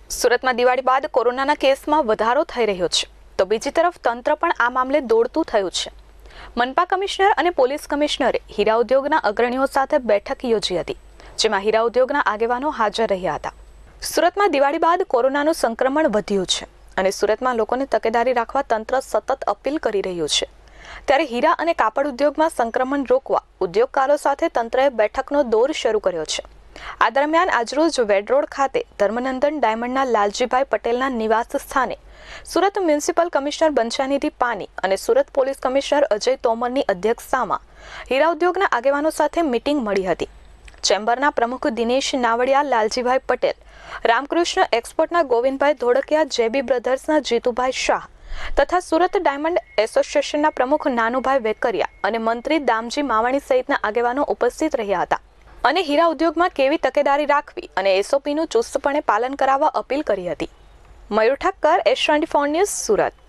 સુરતમાં દિવાળી બાદ કોરોનાના કેસમાં વધારો થઈ રહ્યો છે, તો બીજી તરફ તંત્ર પણ આ મામલે દોડતું થયું છે. મનપા કમિશનર અને પોલીસ કમિશનરે હીરા ઉદ્યોગના અગ્રણીઓ સાથે બેઠક યોજી હતી, જેમાં હીરા ઉદ્યોગના આગેવાનો હાજર રહ્યા હતા. સુરતમાં દિવાળી બાદ કોરોનાનું સંક્રમણ વધ્યું છે અને સુરતમાં લોકોને તકેદારી રાખવા તંત્ર સતત અપીલ કરી રહ્યું છે. ત્યારે હીરા અને કાપડ ઉદ્યોગમાં સંક્રમણ રોકવા ઉદ્યોગકારો સાથે તંત્રએ બેઠકનો દોર શરૂ કર્યો છે. આ દરમિયાન આજરોજ વેડ રોડ ખાતે ધર્મનંદન ડાયમંડના લાલજીભાઈ પટેલના નિવાસ સ્થાને સુરત મ્યુનિસિપલ કમિશનર બંછાનિધિ પાની અને સુરત પોલીસ કમિશનર અજય તોમરની અધ્યક્ષતામાં હીરા ઉદ્યોગના આગેવાનો સાથે મીટિંગ મળી હતી. ચેમ્બરના પ્રમુખ દિનેશ નાવડિયા, લાલજીભાઈ પટેલ, રામકૃષ્ણ એક્સપોર્ટના ગોવિંદભાઈ ધોળકિયા, જેબી બ્રધર્સના જીતુભાઈ શાહ તથા સુરત ડાયમંડ એસોસિએશનના પ્રમુખ નાનુભાઈ વેકરિયા અને મંત્રી દામજી માવાણી સહિતના આગેવાનો ઉપસ્થિત રહ્યા હતા અને હીરા ઉદ્યોગમાં કેવી તકેદારી રાખવી અને એસઓપીનું ચુસ્તપણે પાલન કરાવવા અપીલ કરી હતી. મયુર ઠક્કર, S24 ન્યૂઝ, સુરત.